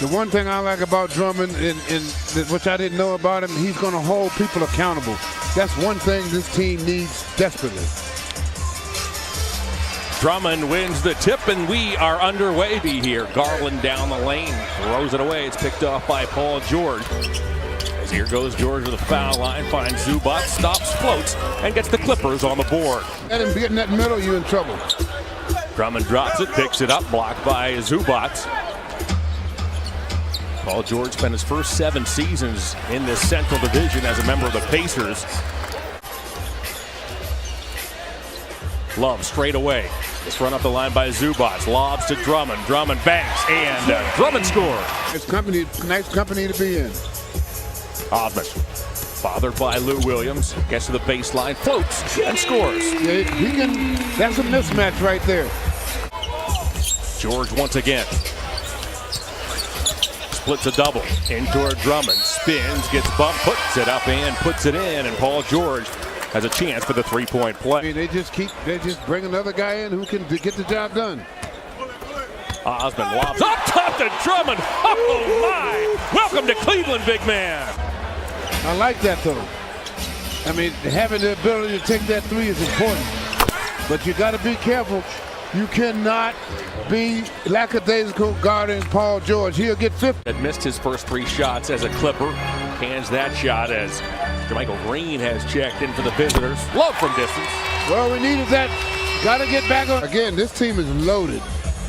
The one thing I like about Drummond, which I didn't know about him, he's going to hold people accountable. That's one thing this team needs desperately. Drummond wins the tip, and we are underway here. Garland down the lane, throws it away. It's picked off by Paul George. As here goes George with a foul line, finds Zubac, stops, floats, and gets the Clippers on the board. Let him get in that middle, you're in trouble. Drummond drops it, picks it up, blocked by Zubac. Paul George spent his first 7 seasons in this Central Division as a member of the Pacers. Love straight away. It's run up the line by Zubac. Lobs to Drummond. Drummond banks, and Drummond scores. It's nice company to be in. Osmond, bothered by Lou Williams, gets to the baseline, floats, and scores. Yeah, that's a mismatch right there. George once again. Splits a double. In toward Drummond. Spins, gets bumped, puts it up, and puts it in. And Paul George has a chance for the three-point play. I mean, they just bring another guy in who can get the job done. Osmond lobs up top to Drummond. Oh my! Welcome to Cleveland, big man. I like that though. I mean, having the ability to take that three is important, but you got to be careful. You cannot be lackadaisical guarding Paul George. He'll get 50. Had missed his first 3 shots as a Clipper. Hands that shot as Jermichael Green has checked in for the visitors. Love from distance. Well, we needed that. Got to get back on. Again, this team is loaded.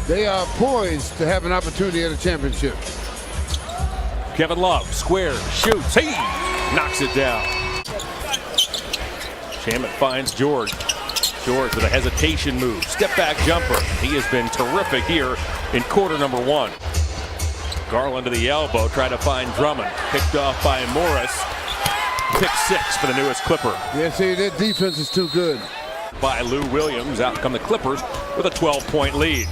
They are poised to have an opportunity at a championship. Kevin Love squares, shoots, he knocks it down. Shamet finds George. George with a hesitation move, step back jumper. He has been terrific here in quarter number 1. Garland to the elbow, trying to find Drummond. Picked off by Morris. Pick 6 for the newest Clipper. Yeah, see, their defense is too good. By Lou Williams, out come the Clippers with a 12-point lead.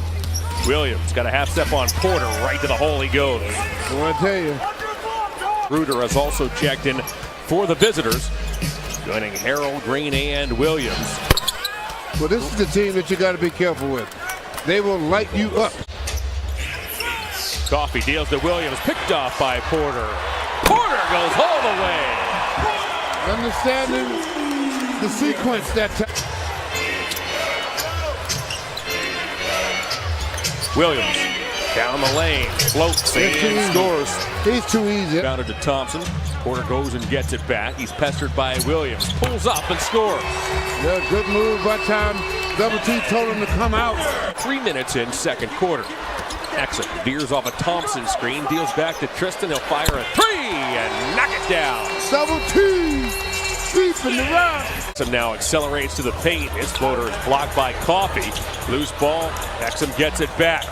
Williams got a half step on Porter, right to the hole he goes. I want to tell you. Ruder has also checked in for the visitors, joining Harold, Green, and Williams. Well, this is the team that you got to be careful with. They will light you up. Coffey deals to Williams, picked off by Porter. Porter goes all the way. Understanding the sequence that time. Williams down the lane, floats and scores. He's too easy. Down to Thompson. Porter goes and gets it back. He's pestered by Williams. Pulls up and scores. Yeah, good move by time. Double T told him to come out. 3 minutes in second quarter. Exit veers off a Thompson screen, deals back to Tristan. He'll fire a 3 and knock it down. Double T deep in the rock. So now accelerates to the paint. His floater is blocked by Coffey. Loose ball. Exum gets it back.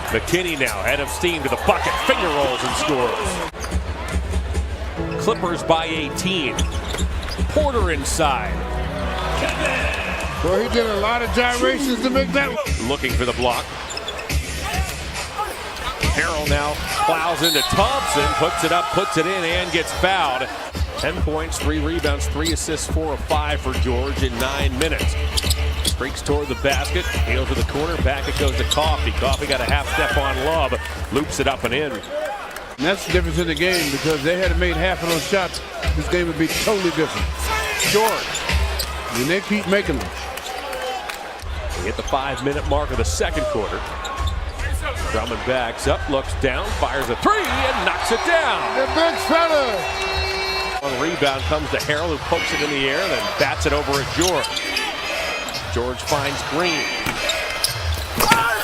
McKinney now head of steam to the bucket. Finger rolls and scores. Clippers by 18. Porter inside. Well, he did a lot of gyrations to make that one. Looking for the block. Harrell now plows into Thompson, puts it up, puts it in, and gets fouled. 10 points, 3 rebounds, 3 assists, 4 of 5 for George in 9 minutes. Streaks toward the basket, heels to the corner, back it goes to Coffey. Coffey got a half step on Love, loops it up and in. And that's the difference in the game, because they had made half of those shots, this game would be totally different. George. And they keep making them. We hit the 5-minute mark of the second quarter. Drummond backs up, looks down, fires a 3, and knocks it down. The big fella. On the rebound comes to Harrell, who pokes it in the air, then bats it over at George. George finds Green.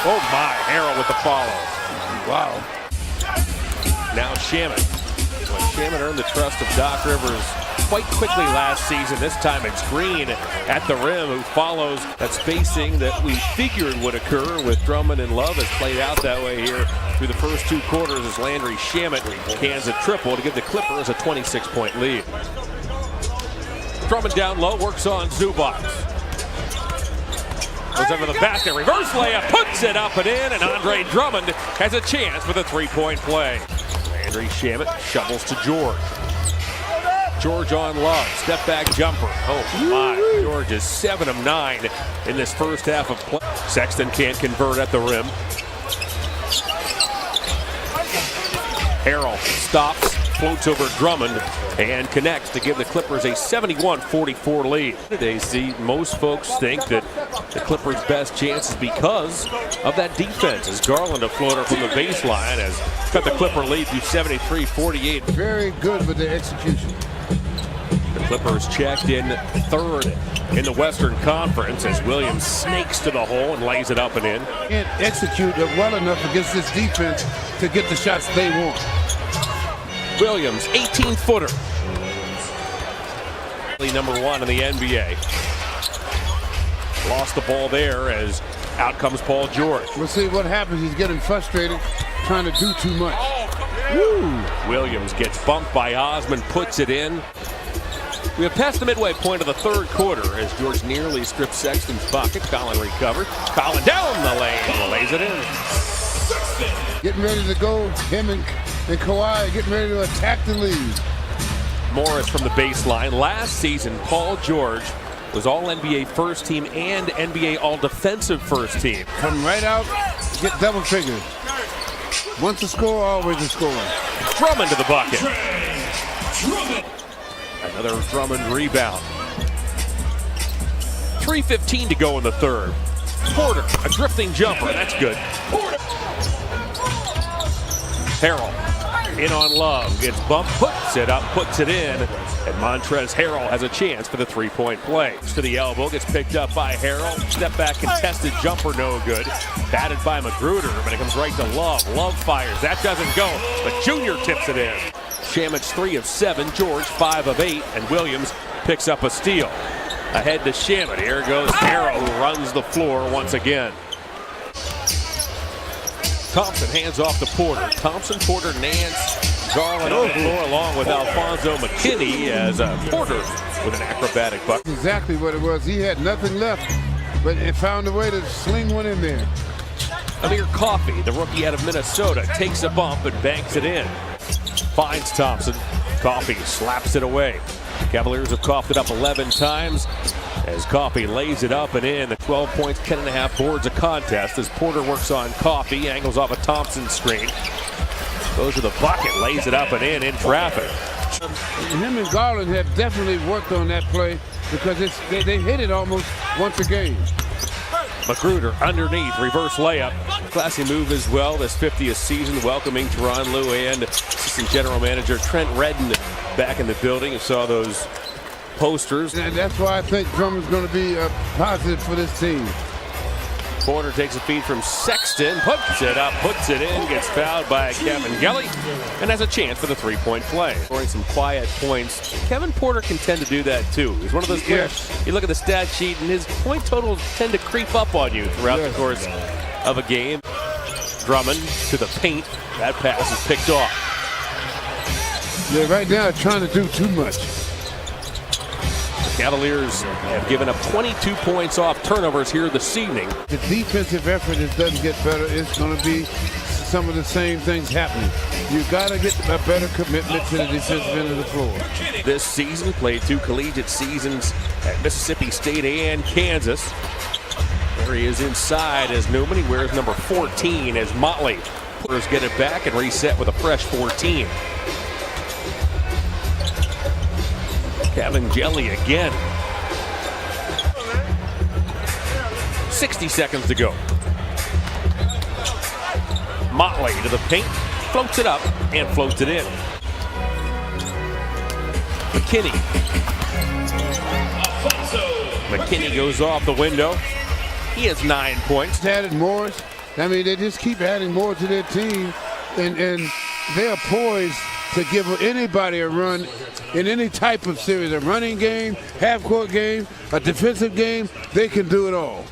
Oh my, Harrell with the follow. Wow. Now Shamet. When Shamet earned the trust of Doc Rivers quite quickly last season, this time it's Green at the rim who follows. That spacing that we figured would occur with Drummond and Love has played out that way here through the first 2 quarters as Landry Shamet cans a triple to give the Clippers a 26-point lead. Drummond down low, works on Zubac. Goes over the basket, reverse layup, puts it up and in, and Andre Drummond has a chance for the 3-point play. Landry Shamet shovels to George. George on Love, step back jumper. Oh my, George is 7 of 9 in this first half of play. Sexton can't convert at the rim. Harrell stops, floats over Drummond, and connects to give the Clippers a 71-44 lead. Today, see, most folks think that the Clippers' best chance is because of that defense. As Garland, a floater from the baseline, has cut the Clipper lead to 73-48. Very good with the execution. The Clippers checked in third in the Western Conference as Williams snakes to the hole and lays it up and in. Can't execute well enough against this defense to get the shots they want. Williams, 18-footer. Number 1 in the NBA. Lost the ball there as out comes Paul George. We'll see what happens. He's getting frustrated, trying to do too much. Woo! Williams gets bumped by Osman, puts it in. We have passed the midway point of the third quarter as George nearly strips Sexton's bucket. Collin recovered. Collin down the lane, lays it in. Getting ready to go. Him and Kawhi getting ready to attack the lead. Morris from the baseline. Last season, Paul George was All-NBA first team and NBA All-Defensive first team. Come right out, get double figures. Once a score, always a score. Drummond to the bucket. Another Drummond rebound. 3:15 to go in the third. Porter, a drifting jumper. That's good. Harrell in on Love. Gets bumped, puts it up, puts it in. And Montrezl Harrell has a chance for the three-point play. To the elbow, gets picked up by Harrell. Step back contested jumper, no good. Batted by Magruder, but it comes right to Love. Love fires. That doesn't go, but Junior tips it in. Shamit's 3 of 7, George 5 of 8, and Williams picks up a steal. Ahead to Shamit. Here goes Harrell, who runs the floor once again. Thompson hands off to Porter. Thompson, Porter, Nance, Garland on the floor along with Alfonso McKinney as Porter with an acrobatic bucket. Exactly what it was. He had nothing left, but it found a way to sling one in there. Amir Coffey, the rookie out of Minnesota, takes a bump and banks it in. Finds Thompson. Coffey slaps it away. Cavaliers have coughed it up 11 times as Coffey lays it up and in. 12 points, 10.5 boards a contest as Porter works on Coffey, angles off a Thompson screen. Goes to the bucket, lays it up and in traffic. Him and Garland have definitely worked on that play because they hit it almost once a game. Magruder underneath, reverse layup. Classy move as well, this 50th season, welcoming Tyronn Lue and assistant general manager Trent Redden back in the building. You saw those posters. And that's why I think Drummond's going to be a positive for this team. Porter takes a feed from Sexton, puts it up, puts it in, gets fouled by Kevin Gelly, and has a chance for the three-point play. Scoring some quiet points. Kevin Porter can tend to do that too. He's one of those players, you look at the stat sheet, and his point totals tend to creep up on you throughout the course of a game. Drummond to the paint. That pass is picked off. Yeah, right now they're trying to do too much. Cavaliers have given up 22 points off turnovers here this evening. The defensive effort doesn't get better. It's going to be some of the same things happening. You got to get a better commitment to the defensive end of the floor. This season, played 2 collegiate seasons at Mississippi State and Kansas. There he is inside as Newman. He wears number 14 as Motley. Porters get it back and reset with a fresh 14. Kevin Gelly again. 60 seconds to go. Motley to the paint, floats it up and floats it in. McKinney goes off the window. He has 9 points. Added Morris. I mean, they just keep adding more to their team, and they are poised to give anybody a run in any type of series, a running game, half-court game, a defensive game. They can do it all.